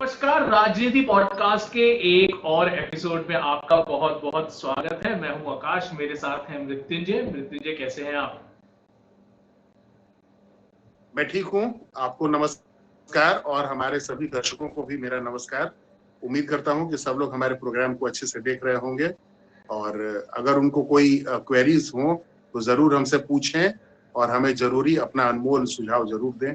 नमस्कार, राजनीति पॉडकास्ट के एक और एपिसोड में आपका बहुत बहुत स्वागत है। मैं हूं आकाश, मेरे साथ हैं मृत्युंजय। मृत्युंजय, कैसे हैं आप? मैं ठीक हूं। आपको नमस्कार और हमारे सभी दर्शकों को भी मेरा नमस्कार। उम्मीद करता हूं कि सब लोग हमारे प्रोग्राम को अच्छे से देख रहे होंगे और अगर उनको कोई क्वेरीज हो तो जरूर हमसे पूछें और हमें जरूरी अपना अनमोल सुझाव जरूर दें।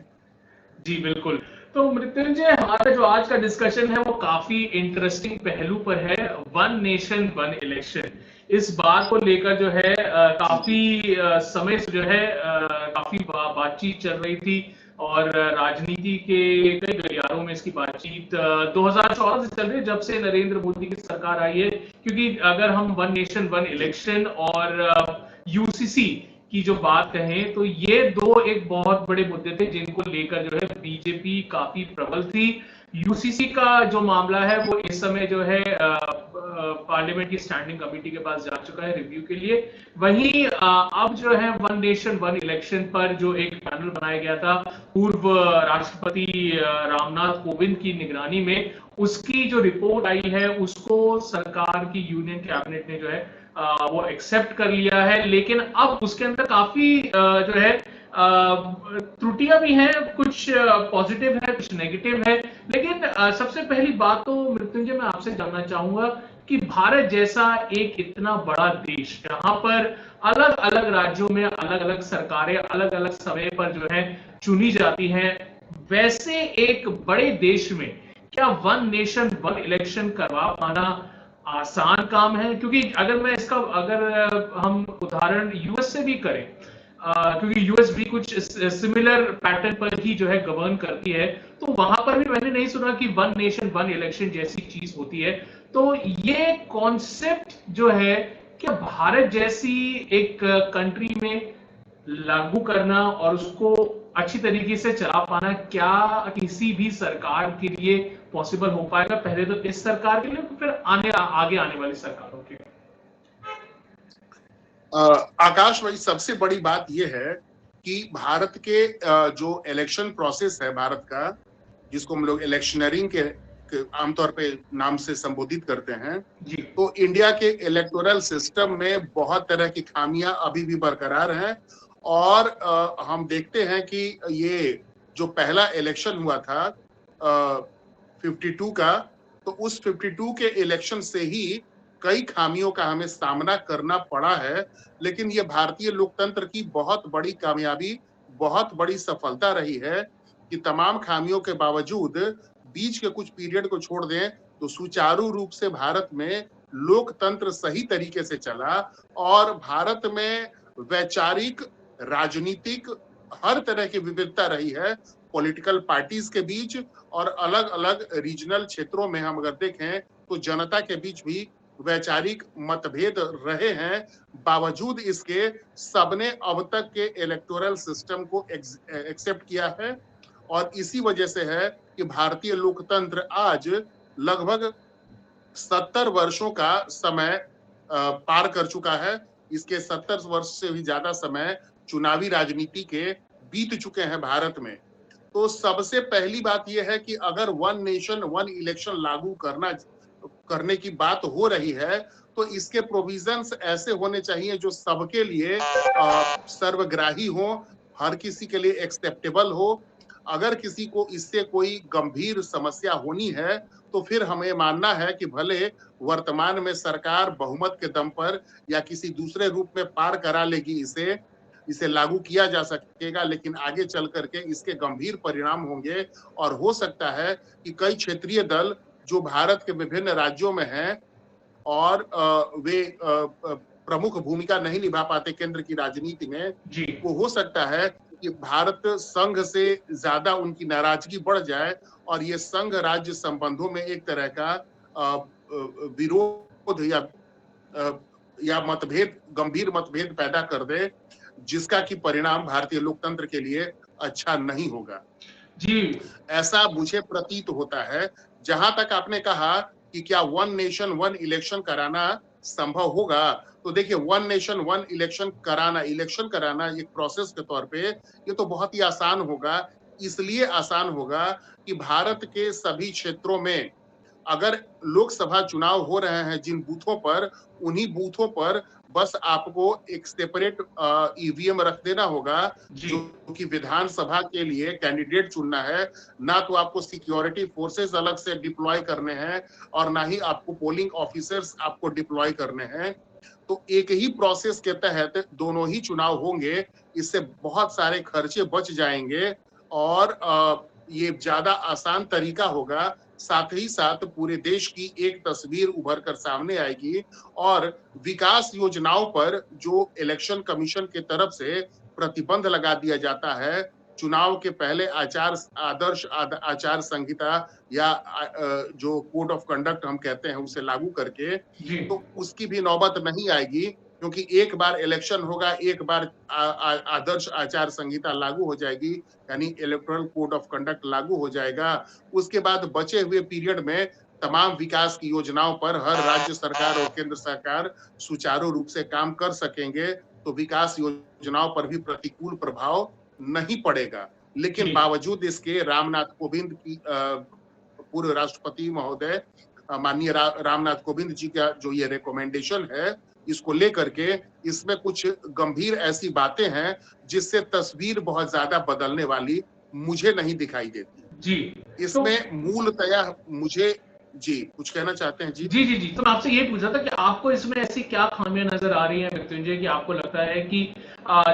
जी बिल्कुल। तो मृत्युंजय, हमारा जो आज का डिस्कशन है वो काफी इंटरेस्टिंग पहलू पर है। वन नेशन वन इलेक्शन, इस बात को लेकर जो है काफी समय से जो है काफी बातचीत चल रही थी और राजनीति के कई गलियारों में इसकी बातचीत 2014 से चल रही है, जब से नरेंद्र मोदी की सरकार आई है। क्योंकि अगर हम वन नेशन वन इलेक्शन और यूसीसी की जो बात कहें तो ये दो एक बहुत बड़े मुद्दे थे जिनको लेकर जो है बीजेपी काफी प्रबल थी। यूसीसी का जो मामला है वो इस समय जो है पार्लियामेंट की स्टैंडिंग कमेटी के पास जा चुका है रिव्यू के लिए। वहीं अब जो है वन नेशन वन इलेक्शन पर जो एक पैनल बनाया गया था पूर्व राष्ट्रपति रामनाथ कोविंद की निगरानी में, उसकी जो रिपोर्ट आई है उसको सरकार की यूनियन कैबिनेट ने जो है वो एक्सेप्ट कर लिया है। लेकिन अब उसके अंदर काफी जो है त्रुटियां भी हैं, कुछ पॉजिटिव है कुछ नेगेटिव है। लेकिन सबसे पहली बात तो मृत्युंजय मैं आपसे जानना चाहूंगा कि भारत जैसा एक इतना बड़ा देश, जहां पर अलग अलग राज्यों में अलग अलग सरकारें अलग अलग समय पर जो है चुनी जाती हैं, वैसे एक बड़े देश में क्या वन नेशन वन इलेक्शन करवा पाना आसान काम है? क्योंकि अगर हम उदाहरण यूएस से भी करें, क्योंकि यूएस भी कुछ सिमिलर पैटर्न पर ही जो है गवर्न करती है, तो वहां पर भी मैंने नहीं सुना कि वन नेशन वन इलेक्शन जैसी चीज होती है। तो ये कॉन्सेप्ट जो है, क्या भारत जैसी एक कंट्री में लागू करना और उसको अच्छी तरीके से चला पाना क्या किसी भी सरकार के लिए पॉसिबल हो पाएगा? पहले तो इस सरकार के लिए, फिर आगे आने वाली सरकारों के लिए। आकाश भाई, सबसे बड़ी बात यह है कि भारत के जो इलेक्शन प्रोसेस है भारत का, जिसको हम लोग इलेक्शनरिंग के आमतौर पे नाम से संबोधित करते हैं, तो इंडिया के इलेक्टोरल सिस्टम में बहुत तरह की खामियां अभी भी बरकरार हैं। और हम देखते हैं कि ये जो पहला इलेक्शन हुआ था 52 का, तो उस 52 के इलेक्शन से ही कई खामियों का हमें सामना करना पड़ा है। लेकिन ये भारतीय लोकतंत्र की बहुत बड़ी कामयाबी, बहुत बड़ी सफलता रही है कि तमाम खामियों के बावजूद बीच के कुछ पीरियड को छोड़ दें तो सुचारू रूप से भारत में लोकतंत्र सही तरीके से चला और भारत में वैचारिक, राजनीतिक हर तरह की विविधता रही है पॉलिटिकल पार्टीज के बीच। और अलग अलग रीजनल क्षेत्रों में हम अगर देखें तो जनता के बीच भी वैचारिक मतभेद रहे हैं। बावजूद इसके सबने अब तक के इलेक्टोरल सिस्टम को एक्सेप्ट किया है और इसी वजह से है कि भारतीय लोकतंत्र आज लगभग 70 वर्षों का समय पार कर चुका है। इसके 70 वर्ष से भी ज्यादा समय चुनावी राजनीति के बीत चुके हैं भारत में। तो सबसे पहली बात यह है कि अगर वन नेशन वन इलेक्शन लागू करने की बात हो रही है तो इसके प्रोविजंस ऐसे होने चाहिए जो सबके लिए सर्वग्राही हो, हर किसी के लिए एक्सेप्टेबल हो। अगर किसी को इससे कोई गंभीर समस्या होनी है तो फिर हमें मानना है कि भले वर्तमान में सरकार बहुमत के दम पर या किसी दूसरे रूप में पार करा लेगी, इसे लागू किया जा सकेगा, लेकिन आगे चल करके इसके गंभीर परिणाम होंगे। और हो सकता है कि कई क्षेत्रीय दल जो भारत के विभिन्न राज्यों में हैं और वे प्रमुख भूमिका नहीं निभा पाते केंद्र की राजनीति में, वो हो सकता है कि भारत संघ से ज्यादा उनकी नाराजगी बढ़ जाए और ये संघ राज्य संबंधों में एक तरह का विरोध या मतभेद, गंभीर मतभेद पैदा कर दे, जिसका कि परिणाम भारतीय लोकतंत्र के लिए अच्छा नहीं होगा। जी, ऐसा मुझे प्रतीत होता है। जहां तक आपने कहा कि क्या वन नेशन वन इलेक्शन कराना संभव होगा, तो देखिए, वन नेशन वन इलेक्शन कराना एक प्रोसेस के तौर पे ये तो बहुत ही आसान होगा इसलिए आसान होगा कि भारत के सभी क्षेत्रों में अगर लोकसभा चुनाव हो रहे हैं जिन बूथों पर, उन्हीं बूथों पर बस आपको एक सेपरेट ईवीएम रख देना होगा, जी जो कि विधानसभा के लिए कैंडिडेट चुनना है। ना तो आपको सिक्योरिटी फोर्सेस अलग से डिप्लॉय करने हैं और ना ही आपको पोलिंग ऑफिसर्स आपको डिप्लॉय करने हैं। तो एक ही प्रोसेस के तहत दोनों ही चुनाव होंगे। इससे बहुत सारे खर्चे बच जाएंगे और ये ज्यादा आसान तरीका होगा। साथ ही साथ पूरे देश की एक तस्वीर उभर कर सामने आएगी और विकास योजनाओं पर जो इलेक्शन कमीशन के तरफ से प्रतिबंध लगा दिया जाता है, चुनाव के पहले आचार संहिता या जो कोड ऑफ कंडक्ट हम कहते हैं उसे लागू करके, जी तो उसकी भी नौबत नहीं आएगी, क्योंकि एक बार इलेक्शन होगा, एक बार आदर्श आचार संहिता लागू हो जाएगी, यानी इलेक्टोरल कोड ऑफ कंडक्ट लागू हो जाएगा। उसके बाद बचे हुए पीरियड में तमाम विकास की योजनाओं पर हर राज्य सरकार और केंद्र सरकार सुचारू रूप से काम कर सकेंगे, तो विकास योजनाओं पर भी प्रतिकूल प्रभाव नहीं पड़ेगा। लेकिन जी बावजूद इसके रामनाथ कोविंद की पूर्व राष्ट्रपति महोदय माननीय रामनाथ कोविंद जी का जो ये रिकमेंडेशन है, इसको लेकर के इसमें कुछ गंभीर ऐसी बातें हैं जिससे तस्वीर बहुत ज्यादा बदलने वाली मुझे नहीं दिखाई देती। जी तो इसमें मूलतया मुझे जी कुछ कहना चाहते हैं? जी जी तो मैं आपसे ये पूछ रहा था कि आपको इसमें ऐसी क्या खामियां नजर आ रही हैं मृत्युंजय, कि आपको लगता है कि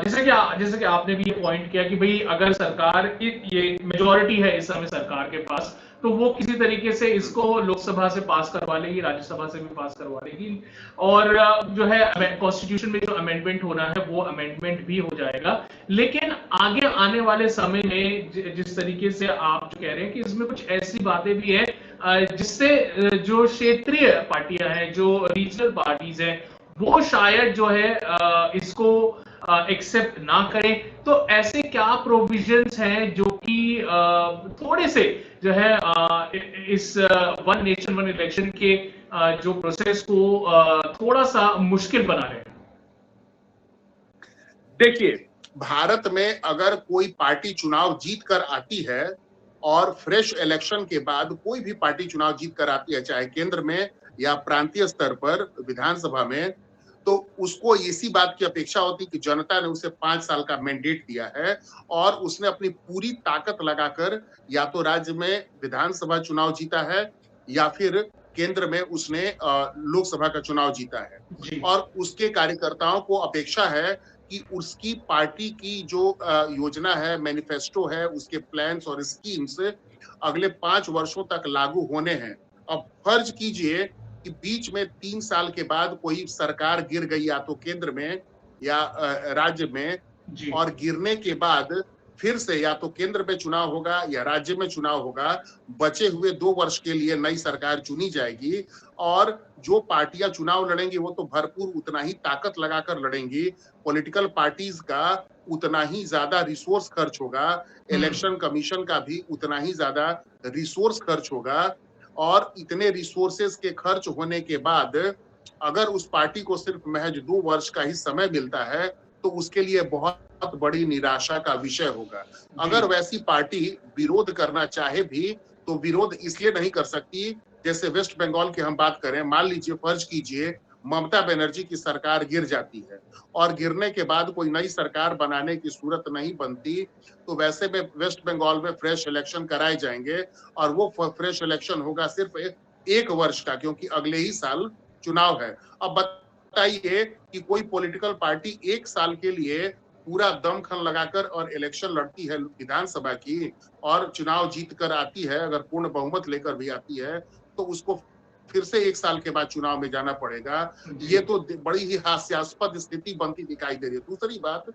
जैसे कि आपने भी ये पॉइंट किया कि भाई अगर सरकार ये मेजोरिटी है इस समय सरकार के पास, तो वो किसी तरीके से इसको लोकसभा से पास करवा लेगी, राज्यसभा से भी पास करवा लेगी, और जो है कॉन्स्टिट्यूशन में जो अमेंडमेंट होना है वो अमेंडमेंट भी हो जाएगा। लेकिन आगे आने वाले समय में जिस तरीके से आप जो कह रहे हैं कि इसमें कुछ ऐसी बातें भी है जिससे जो क्षेत्रीय पार्टियां हैं, जो रीजनल पार्टीज हैं, वो शायद जो है इसको एक्सेप्ट ना करें। तो ऐसे क्या प्रोविजंस हैं जो कि थोड़े से जो है इस वन नेशन वन इलेक्शन के जो प्रोसेस को थोड़ा सा मुश्किल बना रहे हैं? देखिए, भारत में अगर कोई पार्टी चुनाव जीत कर आती है और फ्रेश इलेक्शन के बाद कोई भी पार्टी चुनाव जीत कर आती है, चाहे केंद्र में या प्रांतीय स्तर पर विधानसभा में, तो उसको इसी बात की अपेक्षा होती कि जनता ने उसे 5 साल का मैंडेट दिया है और उसने अपनी पूरी ताकत लगाकर या तो राज्य में विधानसभा चुनाव जीता है या फिर केंद्र में उसने लोकसभा का चुनाव जीता है। जी और उसके कार्यकर्ताओं को अपेक्षा है कि उसकी पार्टी की जो योजना है, मैनिफेस्टो है, उसके प्लान्स और स्कीम्स अगले 5 वर्षों तक लागू होने हैं। अब फर्ज कीजिए कि बीच में 3 साल के बाद कोई सरकार गिर गई, या तो केंद्र में या राज्य में, जी और गिरने के बाद फिर से या तो केंद्र में चुनाव होगा या राज्य में चुनाव होगा। बचे हुए 2 वर्ष के लिए नई सरकार चुनी जाएगी और जो पार्टियां चुनाव लड़ेंगी वो तो भरपूर उतना ही ताकत लगाकर लड़ेंगी। पॉलिटिकल पार्टीज का उतना ही ज्यादा रिसोर्स खर्च होगा, इलेक्शन कमीशन का भी उतना ही ज्यादा रिसोर्स खर्च होगा। और इतने रिसोर्सेस के खर्च होने के बाद अगर उस पार्टी को सिर्फ महज 2 वर्ष का ही समय मिलता है, तो उसके लिए बहुत बड़ी निराशा का विषय होगा। जी अगर वैसी पार्टी विरोध करना चाहे भी, तो विरोध इसलिए नहीं कर सकती, जैसे वेस्ट बंगाल की हम बात करें, मान लीजिए फर्ज कीजिए ममता बनर्जी की सरकार गिर जाती है और गिरने के बाद कोई नई सरकार बनाने की सूरत नहीं बनती, तो वैसे में वेस्ट बंगाल में फ्रेश इलेक्शन कराए जाएंगे और वो फ्रेश इलेक्शन होगा सिर्फ 1 वर्ष का, क्योंकि अगले ही साल चुनाव है। अब बताइए कि कोई पॉलिटिकल पार्टी 1 साल के लिए पूरा दमखम लगाकर और इलेक्शन लड़ती है विधानसभा की और चुनाव जीत कर आती है, अगर पूर्ण बहुमत लेकर भी आती है, तो उसको फिर से 1 साल के बाद चुनाव में जाना पड़ेगा। ये तो बड़ी ही हास्यास्पद स्थिति बनती दिखाई दे रही है। दूसरी बात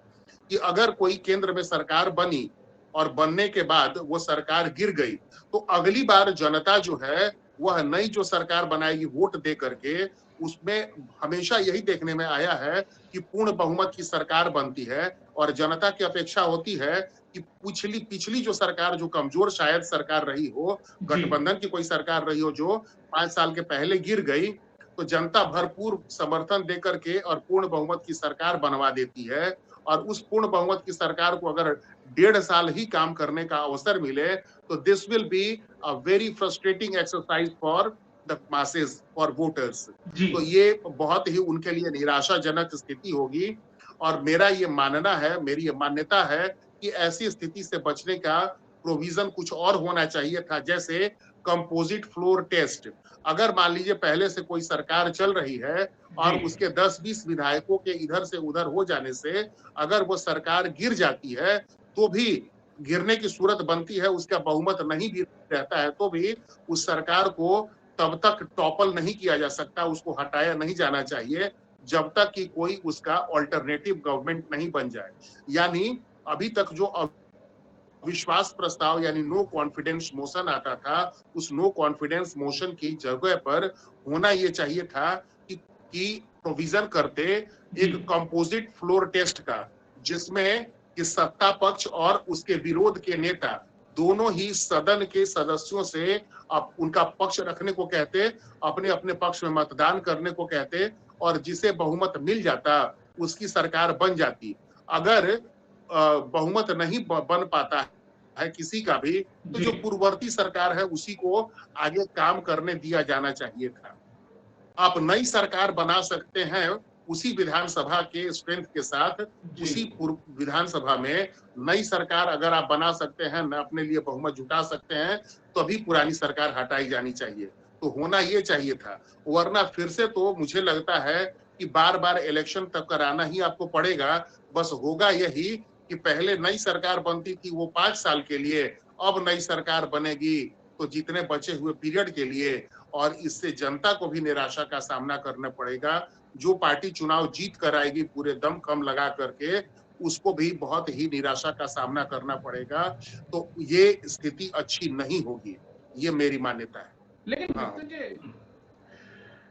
कि अगर कोई केंद्र में सरकार बनी और बनने के बाद वो सरकार गिर गई, तो अगली बार जनता जो है वह नई जो सरकार बनाएगी वोट दे करके, उसमें हमेशा यही देखने में आया है कि पूर्ण बहुमत की सरकार बनती है और जनता की अपेक्षा होती है कि पिछली पिछली जो सरकार, जो कमजोर शायद सरकार रही हो, जी गठबंधन की कोई सरकार रही हो जो 5 साल के पहले गिर गई, तो जनता भरपूर समर्थन देकर के और पूर्ण बहुमत की सरकार बनवा देती है और उस पूर्ण बहुमत की सरकार को अगर 1.5 साल ही काम करने का अवसर मिले तो this will be a very frustrating exercise for the masses, for voters. जी तो ये बहुत ही उनके लिए निराशाजनक स्थिति होगी और मेरा ये मानना है, मेरी ये मान्यता है कि ऐसी स्थिति से बचने का प्रोविजन कुछ और होना चाहिए था, जैसे कंपोजिट फ्लोर टेस्ट। अगर मान लीजिए पहले से कोई सरकार चल रही है और जी उसके 10-20 विधायकों के इधर से उधर हो जाने से अगर वो सरकार गिर जाती है तो भी गिरने की सूरत बनती है, उसका बहुमत नहीं भी रहता है तो भी उस सरकार को तब तक टॉपल नहीं किया जा सकता, उसको हटाया नहीं जाना चाहिए जब तक कि कोई उसका ऑल्टरनेटिव गवर्नमेंट नहीं बन जाए। यानी अभी तक जो विश्वास प्रस्ताव यानी नो कॉन्फिडेंस मोशन आता था, उस नो कॉन्फिडेंस मोशन की जगह पर होना ये चाहिए था कि प्रोविजन करते एक कंपोजिट फ्लोर टेस्ट का, जिसमें कि सत्ता पक्ष और उसके विरोध के नेता दोनों ही सदन के सदस्यों से उनका पक्ष रखने को कहते, अपने अपने पक्ष में मतदान करने को कहते और जिसे बहुमत मिल जाता उसकी सरकार बन जाती। अगर बहुमत नहीं बन पाता है किसी का भी तो जो पूर्ववर्ती सरकार है उसी को आगे काम करने दिया जाना चाहिए था। आप नई सरकार बना सकते हैं उसी विधानसभा के स्ट्रेंथ के साथ, उसी विधानसभा में नई सरकार अगर आप बना सकते हैं, न अपने लिए बहुमत जुटा सकते हैं तो अभी पुरानी सरकार हटाई जानी चाहिए। तो होना ये चाहिए था, वरना फिर से तो मुझे लगता है कि बार बार इलेक्शन तक कराना ही आपको पड़ेगा। बस होगा यही कि पहले नई सरकार बनती थी वो 5 साल के लिए, अब नई सरकार बनेगी तो जितने बचे हुए पीरियड के लिए, और इससे जनता को भी निराशा का सामना करना पड़ेगा। जो पार्टी चुनाव जीत कर आएगी पूरे दम खम लगा करके, उसको भी बहुत ही निराशा का सामना करना पड़ेगा। तो ये स्थिति अच्छी नहीं होगी, ये मेरी मान्यता है। लेकिन हाँ। मृत्युंजय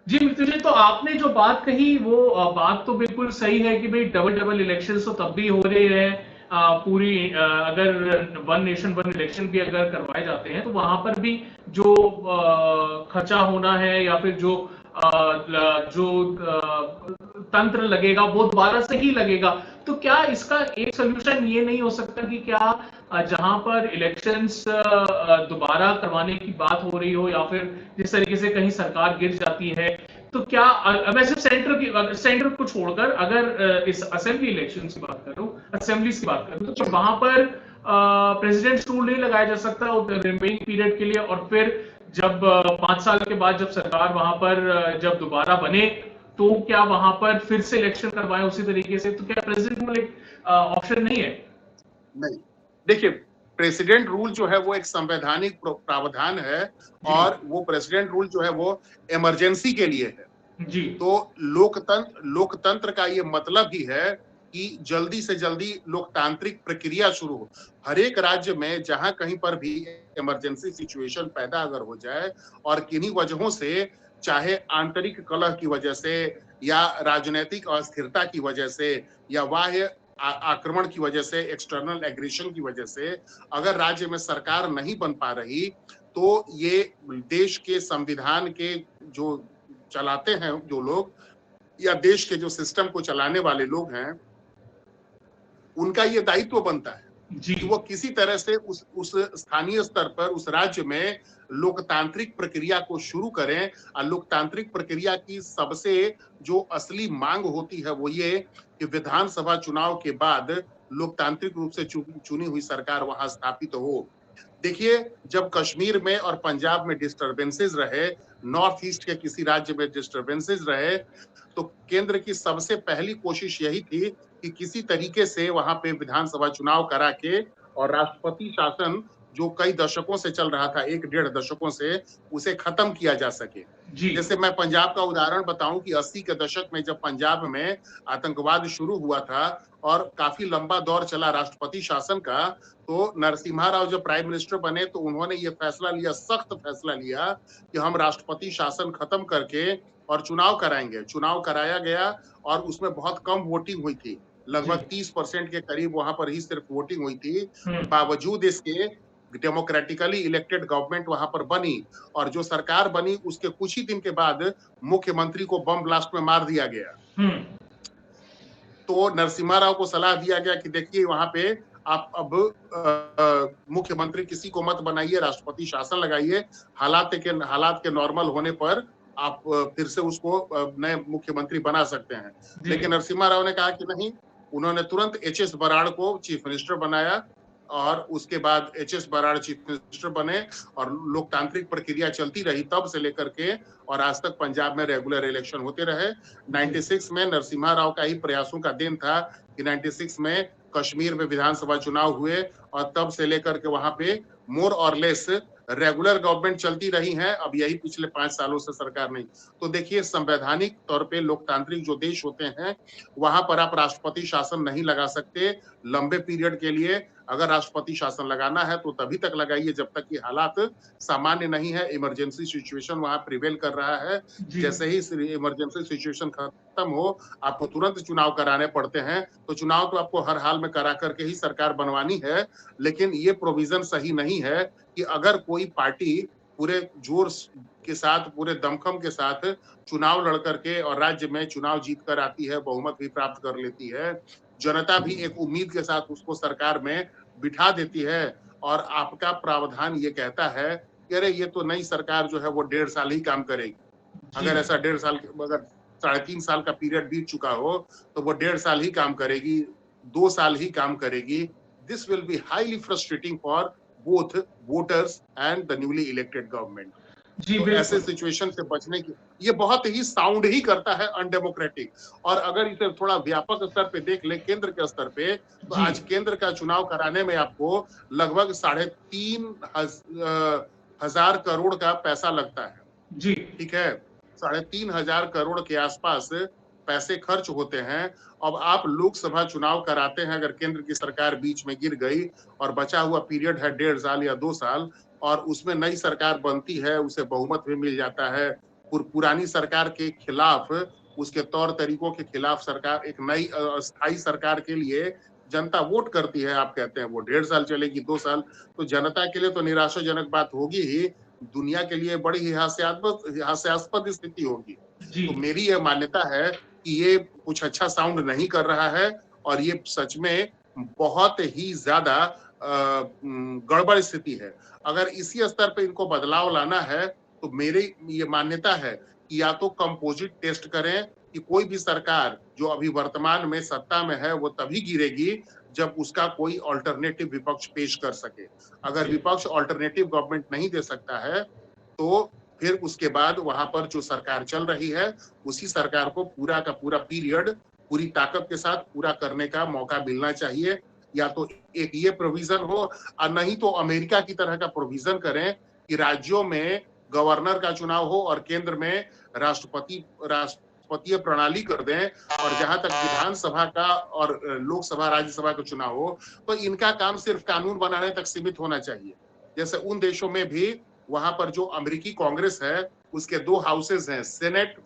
जी, मृत्युंजय तो आपने जो बात कही वो बात तो बिल्कुल सही है कि भाई डबल डबल इलेक्शन तो तब भी हो रहे हैं। पूरी अगर वन नेशन वन इलेक्शन भी अगर करवाए जाते हैं तो वहां पर भी जो खर्चा होना है या फिर जो जो तंत्र लगेगा वो दोबारा से ही लगेगा। तो क्या इसका एक सोल्यूशन ये नहीं हो सकता कि क्या जहां पर इलेक्शंस दोबारा करवाने की बात हो रही हो या फिर जिस तरीके से कहीं सरकार गिर जाती है, तो क्या मैं सिर्फ सेंटर को छोड़कर अगर इस असेंबली इलेक्शन की बात करूं, असेंबलीज की बात करूं, तो वहां पर प्रेसिडेंट रूल नहीं लगाया जा सकता रिमेनिंग पीरियड के लिए, और फिर जब 5 साल के बाद जब सरकार वहां पर जब दोबारा बने तो क्या वहां पर फिर से इलेक्शन करवाएं उसी तरीके से? तो क्या प्रेसिडेंट रूल एक ऑप्शन नहीं है? नहीं, देखिए प्रेसिडेंट रूल जो है वो एक संवैधानिक प्रावधान है और वो प्रेसिडेंट रूल जो है वो इमरजेंसी के लिए है जी। तो लोकतंत्र का ये मतलब ही है कि जल्दी से जल्दी लोकतांत्रिक प्रक्रिया शुरू हो। हर एक राज्य में जहां कहीं पर भी इमरजेंसी सिचुएशन पैदा अगर हो जाए और किन्हीं वजहों से, चाहे आंतरिक कलह की वजह से या राजनीतिक अस्थिरता की वजह से या बाह्य आक्रमण की वजह से, एक्सटर्नल एग्रेशन की वजह से अगर राज्य में सरकार नहीं बन पा रही तो ये देश के संविधान के जो चलाते हैं जो लोग या देश के जो सिस्टम को चलाने वाले लोग हैं, उनका ये दायित्व बनता है कि वो किसी तरह से उस स्थानीय स्तर पर उस राज्य में लोकतांत्रिक प्रक्रिया को शुरू करें। और लोकतांत्रिक प्रक्रिया की सबसे जो असली मांग होती है वो ये कि विधानसभा चुनाव के बाद लोकतांत्रिक रूप से चुनी हुई सरकार वहां स्थापित हो। देखिए, जब कश्मीर में और पंजाब में डिस्टर्बेंसेस रहे, नॉर्थ ईस्ट के किसी राज्य में डिस्टर्बेंसेस रहे, तो केंद्र की सबसे पहली कोशिश यही थी कि किसी तरीके से वहां पे विधानसभा चुनाव करा के और राष्ट्रपति शासन जो कई दशकों से चल रहा था, 1-1.5 दशकों से, उसे खत्म किया जा सके। जैसे मैं पंजाब का उदाहरण बताऊं कि 80 के दशक में जब पंजाब में आतंकवाद शुरू हुआ था और काफी लंबा दौर चला राष्ट्रपति शासन का, तो नरसिम्हा राव जब प्राइम मिनिस्टर बने तो उन्होंने ये फैसला लिया, सख्त फैसला लिया कि हम राष्ट्रपति शासन खत्म करके और चुनाव कराएंगे। चुनाव कराया गया और उसमें बहुत कम वोटिंग हुई थी, लगभग 30% के करीब वहां पर ही सिर्फ वोटिंग हुई थी। बावजूद इसके डेमोक्रेटिकली इलेक्टेड गवर्नमेंट वहां पर बनी और जो सरकार बनी उसके कुछ ही दिन के बाद मुख्यमंत्री को बम ब्लास्ट में मार दिया गया। तो नरसिम्हा राव को सलाह दिया गया कि देखिए वहां पे आप अब मुख्यमंत्री किसी को मत बनाइए, राष्ट्रपति शासन लगाइए, हालात के नॉर्मल होने पर आप फिर से उसको नए मुख्यमंत्री बना सकते हैं। जी लेकिन नरसिम्हा राव ने कहा कि नहीं, उन्होंने तुरंत एच.एस. बराड़ को चीफ मिनिस्टर बनाया और उसके बाद एच.एस. बराड़ चीफ मिनिस्टर बने और लोकतांत्रिक प्रक्रिया चलती रही तब से लेकर के और आज तक पंजाब में रेगुलर इलेक्शन होते रहे। 96 में नरसिम्हा राव का ही प्रयासों का देन था कि 96 में कश्मीर में विधानसभा चुनाव हुए और तब से लेकर के वहां पे मोर और लेस रेगुलर गवर्नमेंट चलती रही है। अब यही पिछले 5 सालों से सरकार नहीं। तो देखिए, संवैधानिक तौर पे लोकतांत्रिक जो देश होते हैं वहां पर आप राष्ट्रपति शासन नहीं लगा सकते लंबे पीरियड के लिए। अगर राष्ट्रपति शासन लगाना है तो तभी तक लगाइए जब तक कि हालात सामान्य नहीं है, इमरजेंसी सिचुएशन वहां प्रिवेल कर रहा है। जी जैसे ही इमरजेंसी सिचुएशन खत्म हो, आपको तुरंत चुनाव कराने पड़ते हैं। तो चुनाव तो आपको हर हाल में करा करके ही सरकार बनवानी है, लेकिन ये प्रोविजन सही नहीं है कि अगर कोई पार्टी पूरे जोर के साथ, पूरे दमखम के साथ चुनाव लड़ करके और राज्य में चुनाव जीत कर आती है, बहुमत भी प्राप्त कर लेती है, जनता भी एक उम्मीद के साथ उसको सरकार में बिठा देती है और आपका प्रावधान ये कहता है कि अरे ये तो नई सरकार जो है वो 1.5 साल ही काम करेगी। जी अगर ऐसा 1.5 साल, अगर 3.5 साल का पीरियड बीत चुका हो तो वो 1.5 साल ही काम करेगी, 2 साल ही काम करेगी। This will be highly frustrating for both voters and the newly elected government. जी तो ऐसे बिल्कुल सिचुएशन से बचने की ये बहुत ही साउंड ही करता है अनडेमोक्रेटिक। और अगर इसे थोड़ा व्यापक स्तर पे देख ले, केंद्र के स्तर पे, तो जी आज केंद्र का चुनाव कराने में आपको लगभग 3,500 करोड़ का पैसा लगता है। जी ठीक है, 3,500 करोड़ के आसपास पैसे खर्च होते हैं। अब आप लोकसभा चुनाव कराते हैं, अगर केंद्र की सरकार बीच में गिर गई और बचा हुआ पीरियड है 1.5 साल या 2 साल और उसमें नई सरकार बनती है, उसे बहुमत भी मिल जाता है, पुरानी सरकार के खिलाफ, उसके तौर तरीकों के खिलाफ सरकार एक नई स्थायी सरकार के लिए जनता वोट करती है। आप कहते हैं वो 1.5 साल चलेगी, 2 साल, तो जनता के लिए तो निराशाजनक बात होगी ही, दुनिया के लिए बड़ी ही हास्यास्पद स्थिति होगी। जी तो मेरी यह मान्यता है कि ये कुछ अच्छा साउंड नहीं कर रहा है और ये सच में बहुत ही ज्यादा गड़बड़ स्थिति है। अगर इसी स्तर पे इनको बदलाव लाना है तो मेरी ये मान्यता है कि या तो कंपोजिट टेस्ट करें कि कोई भी सरकार जो अभी वर्तमान में सत्ता में है वो तभी गिरेगी जब उसका कोई ऑल्टरनेटिव विपक्ष पेश कर सके। अगर जी विपक्ष ऑल्टरनेटिव गवर्नमेंट नहीं दे सकता है तो फिर उसके बाद वहां पर जो सरकार चल रही है उसी सरकार को पूरा का पूरा पीरियड पूरी ताकत के साथ पूरा करने का मौका मिलना चाहिए। या तो एक ये प्रोविजन हो और नहीं तो अमेरिका की तरह का प्रोविजन करें कि राज्यों में गवर्नर का चुनाव हो और केंद्र में राष्ट्रपतीय प्रणाली कर दें। और जहां तक विधानसभा का और लोकसभा राज्यसभा का चुनाव हो तो इनका काम सिर्फ कानून बनाने तक सीमित होना चाहिए। जैसे उन देशों में भी वहां पर जो अमेरिकी कांग्रेस है उसके 2 हाउसेज हैं, सेनेट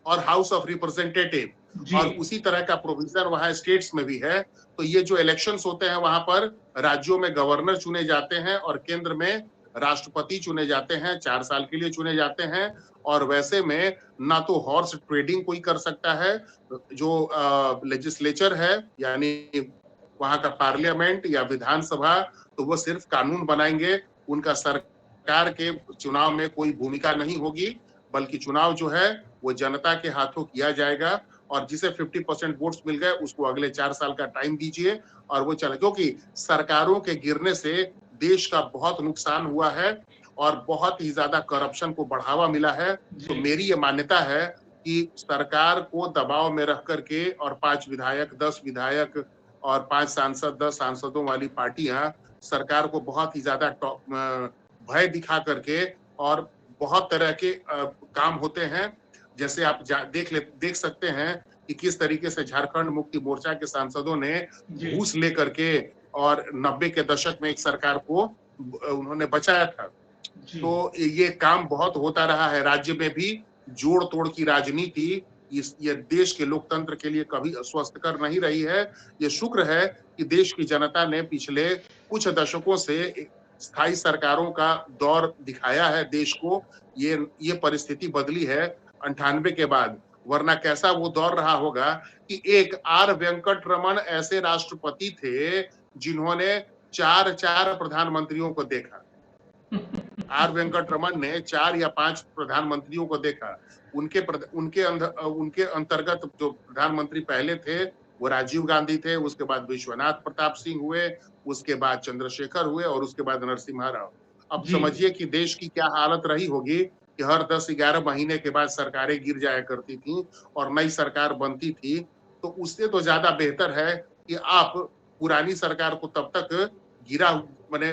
और हाउस ऑफ रिप्रेजेंटेटिव, जी और उसी तरह का प्रोविजन वहां स्टेट्स में भी है। तो ये जो इलेक्शंस होते हैं वहां पर राज्यों में गवर्नर चुने जाते हैं और केंद्र में राष्ट्रपति चुने जाते हैं, 4 साल के लिए चुने जाते हैं। और वैसे में ना तो हॉर्स ट्रेडिंग कोई कर सकता है, जो लेजिस्लेचर है यानी वहां का पार्लियामेंट या विधानसभा, तो वो सिर्फ कानून बनाएंगे, उनका सरकार के चुनाव में कोई भूमिका नहीं होगी, बल्कि चुनाव जो है वो जनता के हाथों किया जाएगा। और जिसे 50% वोट्स मिल गए उसको अगले 4 साल का टाइम दीजिए और वो चले, क्योंकि सरकारों के गिरने से देश का बहुत नुकसान हुआ है और बहुत ही ज्यादा करप्शन को बढ़ावा मिला है। तो जी मेरी ये मान्यता है कि सरकार को दबाव में रख करके और 5 विधायक, 10 विधायक और 5 सांसद, 10 सांसदों वाली पार्टियां सरकार को बहुत ही ज्यादा भय दिखा करके और बहुत तरह के काम होते हैं। जैसे आप देख सकते हैं कि किस तरीके से झारखंड मुक्ति मोर्चा के सांसदों ने जी घूस लेकर के और 90 के दशक में एक सरकार को उन्होंने बचाया था। जी तो ये काम बहुत होता रहा है राज्य में भी। जोड़ तोड़ की राजनीति ये देश के लोकतंत्र के लिए कभी स्वस्थकर नहीं रही है। ये शुक्र है कि देश की जनता ने पिछले कुछ दशकों से स्थायी सरकारों का दौर दिखाया है देश को। ये परिस्थिति बदली है 98 के बाद। वरना कैसा वो दौर रहा होगा कि एक आर वेंकट रमन ऐसे राष्ट्रपति थे जिन्होंने 4 प्रधानमंत्रियों को देखा। आर वेंकट रमन ने 4 या 5 प्रधानमंत्रियों को देखा। उनके अंतर्गत जो प्रधानमंत्री पहले थे वो राजीव गांधी थे, उसके बाद विश्वनाथ प्रताप सिंह हुए, उसके बाद चंद्रशेखर हुए और उसके बाद नरसिम्हा राव। अब जी समझिए कि देश की क्या हालत रही होगी कि हर 10-11 महीने के बाद सरकारें गिर जाया करती थी और नई सरकार बनती थी। तो उससे तो ज्यादा बेहतर है कि आप पुरानी सरकार को तब तक गिरा माने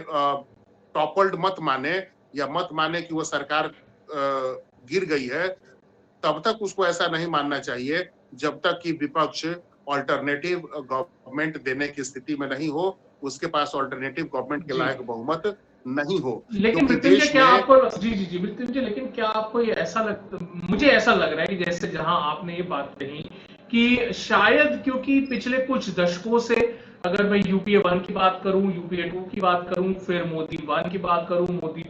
टॉपल्ड मत माने या मत माने कि वो सरकार गिर गई है, तब तक उसको ऐसा नहीं मानना चाहिए जब तक कि विपक्ष ऑल्टरनेटिव गवर्नमेंट देने की स्थिति में नहीं हो, उसके पास ऑल्टरनेटिव गवर्नमेंट के जी। लायक बहुमत नहीं हो, लेकिन क्योंकि मृत्युंजय देश क्या में आपको जी मृत्युंजय, लेकिन क्या आपको ये मुझे ऐसा लग रहा है कि जैसे जहां आपने ये बात कही कि शायद क्योंकि पिछले कुछ दशकों से, अगर मैं यूपीए 1 की बात करूं, यूपीए 2 की बात करूं, फिर मोदी 1 की बात करूं, मोदी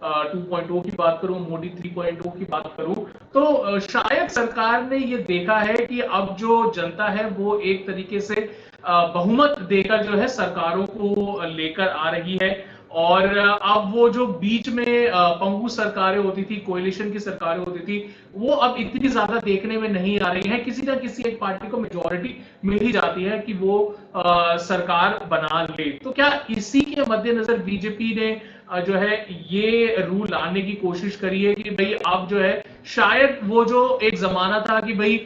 2.0 की बात करूं, मोदी 3.0 की बात करूं, तो शायद सरकार ने ये देखा है कि अब जो जनता है वो एक तरीके से बहुमत देकर जो है सरकारों को लेकर आ रही है। और अब वो जो बीच में पंगु सरकारें होती थी, कोएलिशन की सरकारें होती थी, वो अब इतनी ज्यादा देखने में नहीं आ रही है। किसी ना किसी एक पार्टी को मेजोरिटी मिल ही जाती है कि वो सरकार बना ले। तो क्या इसी के मद्देनजर बीजेपी ने जो है ये रूल लाने की कोशिश करी है कि भाई अब जो है शायद वो जो एक जमाना था कि भाई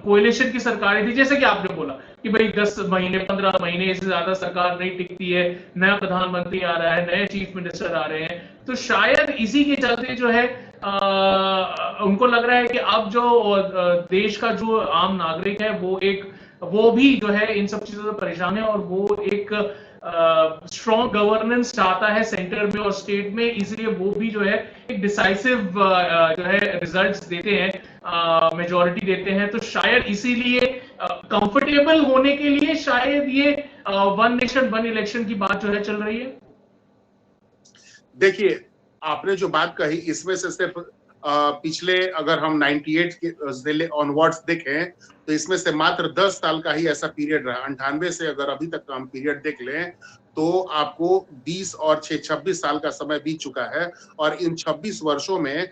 कोएलिशन की सरकारें थी, जैसे कि आपने बोला कि भाई 10 महीने 15 महीने से ज्यादा सरकार नहीं टिकती है, नया प्रधानमंत्री आ रहा है, नए चीफ मिनिस्टर आ रहे हैं, तो शायद इसी के चलते जो है उनको लग रहा है कि अब जो देश का जो आम नागरिक है वो भी जो है इन सब चीजों से परेशान है और वो एक स्ट्रॉन्ग गवर्नेंस चाहता है सेंटर में और स्टेट में, इसलिए वो भी जो है एक डिसाइसिव जो है रिजल्ट्स देते हैं, मेजोरिटी देते हैं। तो शायद इसीलिए कंफर्टेबल होने के लिए शायद ये वन नेशन वन इलेक्शन की बात जो है चल रही है। देखिए, आपने जो बात कही इसमें से सिर्फ पिछले अगर हम 98 के से ऑनवर्ड्स देखें तो इसमें से मात्र 10 साल का ही ऐसा पीरियड रहा। 98 से अगर अभी तक का हम पीरियड देख लें तो आपको 20 और 6 26 साल का समय बीत चुका है और इन 26 वर्षों में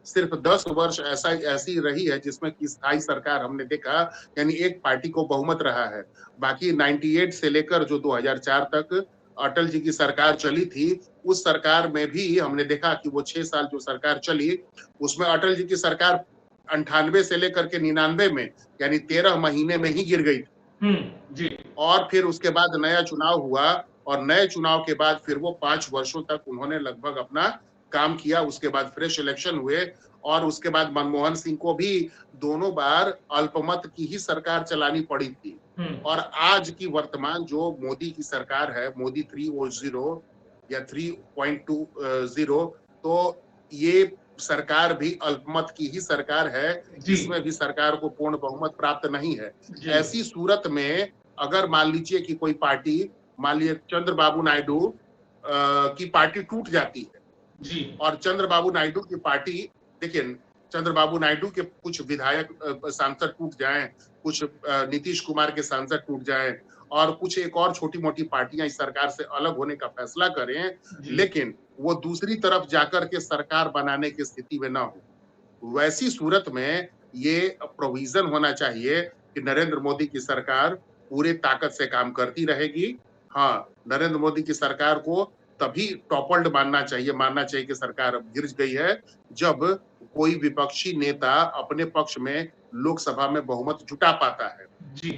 सिर्फ 10 वर्ष ऐसी रही है जिसमें कि स्थायी सरकार हमने देखा, यानी एक पार्टी को बहुमत रहा है। बाकी 98 से लेकर जो 2004 तक अटल जी की सरकार चली थी, उस सरकार में भी हमने देखा कि वो 6 साल जो सरकार चली, उसमें अटल जी की सरकार 98 से लेकर के 99 में यानी 13 महीने में ही गिर गई थी। जी। और फिर उसके बाद नया चुनाव हुआ और नए चुनाव के बाद फिर वो 5 वर्षों तक उन्होंने लगभग अपना काम किया। उसके बाद फ्रेश इलेक्शन हुए और उसके बाद मनमोहन सिंह को भी दोनों बार अल्पमत की ही सरकार चलानी पड़ी थी। और आज की वर्तमान जो मोदी की सरकार है, मोदी 3.0 या 3.20, तो ये सरकार भी अल्पमत की ही सरकार है, जिसमें भी सरकार को पूर्ण बहुमत प्राप्त नहीं है। ऐसी सूरत में अगर मान लीजिए कि कोई पार्टी, मान लीजिए चंद्रबाबू नायडू की पार्टी टूट जाती है जी। और चंद्रबाबू नायडू की पार्टी, देखिए चंद्रबाबू नायडू के कुछ विधायक सांसद टूट जाएं, कुछ नीतीश कुमार के सांसद टूट जाएं और कुछ एक और छोटी मोटी पार्टियां इस सरकार से अलग होने का फैसला करें, लेकिन वो दूसरी तरफ जाकर के सरकार बनाने की स्थिति में ना हो। वैसी सूरत में ये प्रोविजन होना चाहिए कि नरेंद्र मोदी की सरकार पूरे ताकत से काम करती रहेगी। हाँ, नरेंद्र मोदी की सरकार को तभी टॉपल्ड मानना चाहिए कि सरकार अब गिर गई है, जब कोई विपक्षी नेता अपने पक्ष में लोकसभा में बहुमत जुटा पाता है। जी।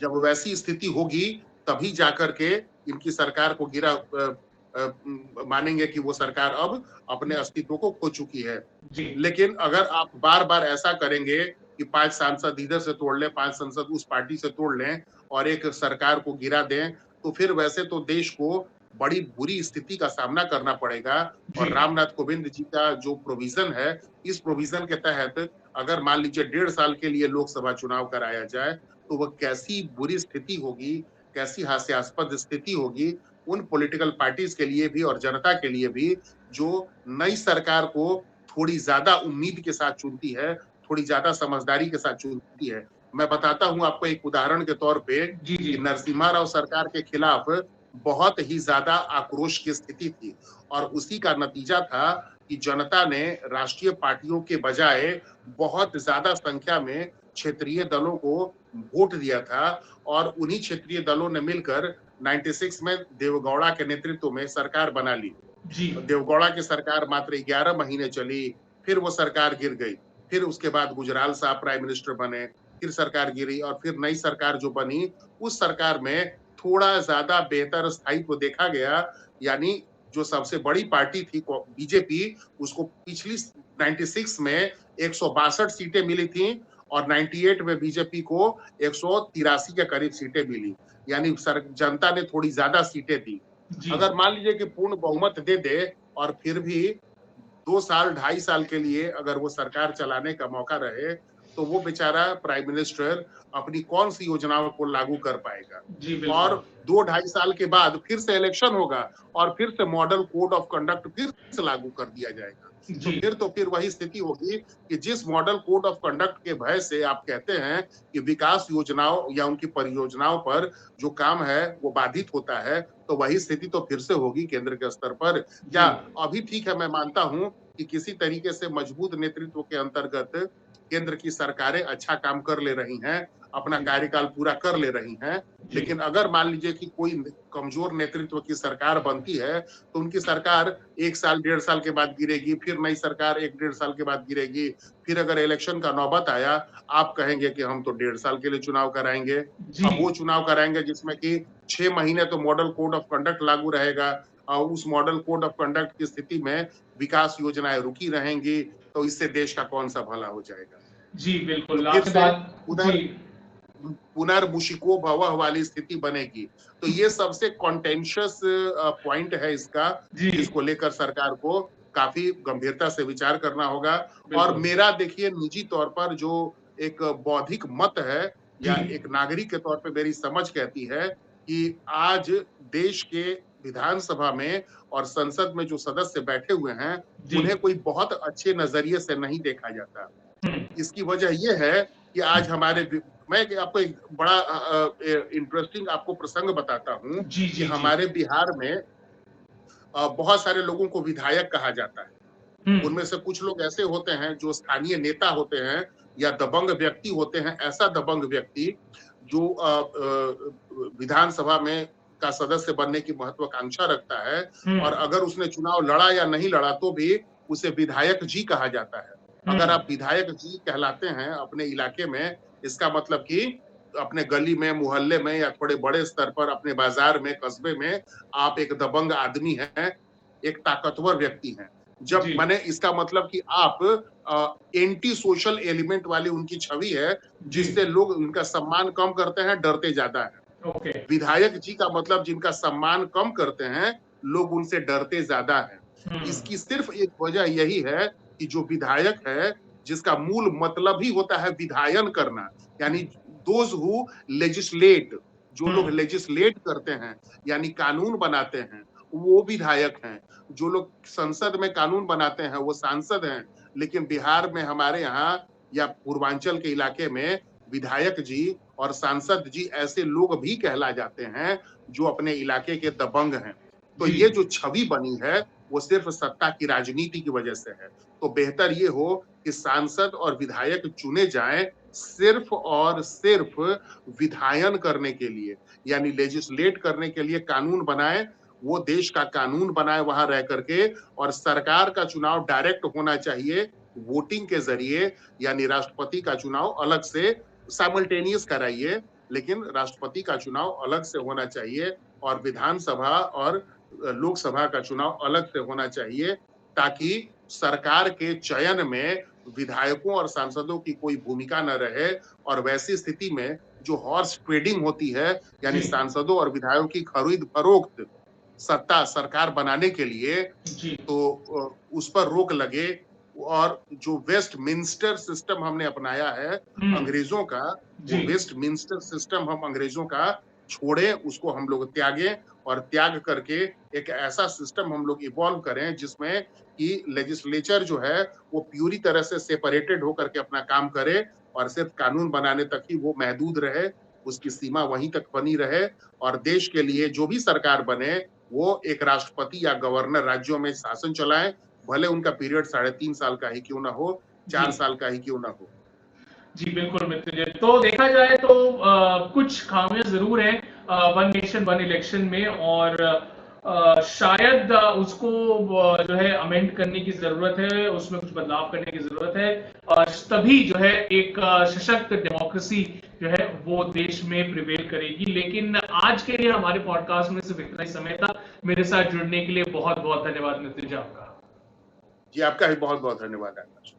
जब वैसी स्थिति होगी तभी जाकर के इनकी सरकार को मानेंगे कि वो सरकार अब अपने अस्तित्व को खो चुकी है। लेकिन अगर आप बार-बार ऐसा करेंगे कि 5 सांसद इधर से तोड़ लें, 5 सांसद उस पार्टी से तोड़ लें और एक सरकार को गिरा दें, तो फिर वैसे तो देश को बड़ी बुरी स्थिति का सामना करना पड़ेगा। और रामनाथ कोविंद जी का जो प्रोविजन है, इस प्रोविजन के तहत अगर मान लीजिए 1.5 साल के लिए लोकसभा चुनाव कराया जाए, तो वह कैसी बुरी स्थिति होगी, कैसी हास्यास्पद स्थिति होगी उन पॉलिटिकल पार्टीज के लिए भी और जनता के लिए भी, जो नई सरकार को थोड़ी ज्यादा उम्मीद के साथ चुनती है, थोड़ी ज्यादा समझदारी के साथ चुनती है। मैं बताता हूं आपको एक उदाहरण के तौर पे जी जी कि नरसिम्हा राव सरकार के खिलाफ बहुत ही ज्यादा आक्रोश की स्थिति थी और उसी का नतीजा था कि जनता ने राष्ट्रीय पार्टियों के बजाय बहुत ज्यादा संख्या में क्षेत्रीय दलों को वोट दिया था और उन्हीं क्षेत्रीय दलों ने मिलकर 96 में देवगौड़ा के नेतृत्व में सरकार बना ली। जी देवगौड़ा की सरकार मात्र 11 महीने चली, फिर वो सरकार गिर गई। फिर उसके बाद गुजराल साहब प्राइम मिनिस्टर बने, फिर सरकार गिरी और फिर नई सरकार जो बनी, उस सरकार में थोड़ा ज्यादा बेहतर स्थायित्व देखा गया। यानी जो सबसे बड़ी पार्टी थी बीजेपी, उसको पिछली 96 में 162 सीटें मिली थी और 98 में बीजेपी को 183 के करीब सीटें मिली। यानी जनता ने थोड़ी ज्यादा सीटें दी। जी अगर मान लीजिए कि पूर्ण बहुमत दे दे और फिर भी 2 साल 2.5 साल के लिए अगर वो सरकार चलाने का मौका रहे, तो वो बेचारा प्राइम मिनिस्टर अपनी कौन सी योजनाओं को लागू कर पाएगा। जी और बिल्कुल 2-2.5 साल के बाद फिर से इलेक्शन होगा और फिर से मॉडल कोड ऑफ कंडक्ट फिर से लागू कर दिया जाएगा। तो जी फिर वही स्थिति होगी कि जिस मॉडल कोड ऑफ कंडक्ट के भय से आप कहते हैं कि विकास योजनाओं या उनकी परियोजनाओं पर जो काम है वो बाधित होता है, तो वही स्थिति तो फिर से होगी केंद्र के स्तर पर। जी क्या अभी ठीक है, मैं मानता हूं कि किसी तरीके से मजबूत नेतृत्व के अंतर्गत केंद्र की सरकारें अच्छा काम कर ले रही हैं, अपना जी कार्यकाल पूरा कर ले रही हैं। जी लेकिन अगर मान लीजिए कि कोई कमजोर नेतृत्व की सरकार बनती है, तो उनकी सरकार 1 साल 1.5 साल के बाद गिरेगी, फिर नई सरकार 1-1.5 साल के बाद गिरेगी। फिर अगर इलेक्शन का नौबत आया, आप कहेंगे कि हम तो 1.5 साल के लिए चुनाव कराएंगे। जी अब वो चुनाव कराएंगे जिसमें कि 6 महीने तो मॉडल कोड ऑफ कंडक्ट लागू रहेगा और उस मॉडल कोड ऑफ कंडक्ट की स्थिति में विकास योजनाएं रुकी रहेंगी, तो इससे देश का कौन सा भला हो जाएगा। जी तो बिल्कुल फिर आपसे से बात जी उधर पुनर्मुशिको भवः वाली स्थिति बनेगी। तो ये सबसे कॉन्टेंशियस पॉइंट है इसका, जी जिसको लेकर सरकार को काफी गंभीरता से विचार करना होगा। और बिल्कुल मेरा देखिए निजी तौर पर जो एक बौद्धिक मत है जी या एक नागरिक के तौर पे मेरी समझ कहती है कि आज देश के विधानसभा में और संसद में जो सदस्य बैठे हुए हैं, जी उन्हें कोई बहुत अच्छे नजरिए से नहीं देखा जाता। हम्म, इसकी वजह ये है कि आज मैं आपको एक बड़ा इंटरेस्टिंग आपको प्रसंग बताता हूँ जी कि जी जी हमारे बिहार में बहुत सारे लोगों को विधायक कहा जाता है। हम्म उनमें से कुछ लोग ऐसे होते हैं जो स्थानीय नेता होते हैं या दबंग व्यक्ति होते हैं। ऐसा दबंग व्यक्ति जो विधानसभा में का सदस्य बनने की महत्वाकांक्षा रखता है और हम्म अगर उसने चुनाव लड़ा या नहीं लड़ा तो भी उसे विधायक जी कहा जाता है। अगर हम्म आप विधायक जी कहलाते हैं अपने इलाके में, इसका मतलब कि अपने गली में, मोहल्ले में या थोड़े बड़े स्तर पर अपने बाजार में, कस्बे में आप एक दबंग आदमी हैं, एक ताकतवर व्यक्ति हैं। जब जी माने इसका मतलब कि आप एंटी सोशल एलिमेंट वाली उनकी छवि है, जी जिससे लोग उनका सम्मान कम करते हैं, डरते ज्यादा हैं। ओके विधायक जी का मतलब जिनका सम्मान कम करते हैं, लोग उनसे डरते ज्यादा हैं। हम्म इसकी सिर्फ एक वजह यही है कि जो विधायक है, जिसका मूल मतलब ही होता है विधायन करना, यानी दोज हु लेजिस्लेट, जो लोग हम्म लेजिस्लेट करते हैं, यानी कानून बनाते हैं, वो विधायक हैं। जो लोग संसद में कानून बनाते हैं, वो सांसद हैं। लेकिन बिहार में हमारे यहाँ या पूर्वांचल के इलाके में विधायक जी और सांसद जी ऐसे लोग भी कहला जाते हैं जो अपने इलाके के दबंग हैं। तो जी ये जो छवि बनी है वो सिर्फ सत्ता की राजनीति की वजह से है। तो बेहतर ये हो कि सांसद और विधायक चुने जाएं सिर्फ और सिर्फ विधायन करने के लिए, यानी लेजिस्लेट करने के लिए कानून बनाए, वो देश का कानून बनाए वहां रह करके। और सरकार का चुनाव डायरेक्ट होना चाहिए वोटिंग के जरिए, यानी राष्ट्रपति का चुनाव अलग से साइमल्टेनियस कराइए, लेकिन राष्ट्रपति का चुनाव अलग से होना चाहिए और विधानसभा और लोकसभा का चुनाव अलग से होना चाहिए, ताकि सरकार के चयन में विधायकों और सांसदों की कोई भूमिका न रहे। और वैसी स्थिति में जो हॉर्स ट्रेडिंग होती है, यानी जी सांसदों और विधायकों की खरीद फरोख्त सत्ता सरकार बनाने के लिए, जी तो उस पर रोक लगे। और जो वेस्टमिंस्टर सिस्टम हमने अपनाया है हम्म अंग्रेजों का, जी वो वेस्टमिंस्टर सिस्टम हम अंग्रेजों का छोड़े, उसको हम लोग त्यागें और त्याग करके एक ऐसा सिस्टम हम लोग इवॉल्व करें जिसमें कि लेजिस्लेचर जो है वो पूरी तरह से सेपरेटेड होकर के अपना काम करे और सिर्फ कानून बनाने तक ही वो महदूद रहे, उसकी सीमा वहीं तक बनी रहे और देश के लिए जो भी सरकार बने वो एक राष्ट्रपति या गवर्नर राज्यों में शासन चलाएं, भले उनका पीरियड 3.5 साल का ही क्यों ना हो, 4 साल का ही क्यों ना हो। जी बिल्कुल मृत्युंजय, तो देखा जाए तो कुछ खामियां जरूर हैं वन नेशन वन इलेक्शन में, और शायद उसको जो है अमेंड करने की जरूरत है, उसमें कुछ बदलाव करने की जरूरत है, तभी जो है एक सशक्त डेमोक्रेसी जो है वो देश में प्रिवेल करेगी। लेकिन आज के लिए हमारे पॉडकास्ट में सिर्फ इतना ही समय था। मेरे साथ जुड़ने के लिए बहुत बहुत धन्यवाद मृत्युंजय आपका। जी आपका भी बहुत बहुत धन्यवाद आकाश।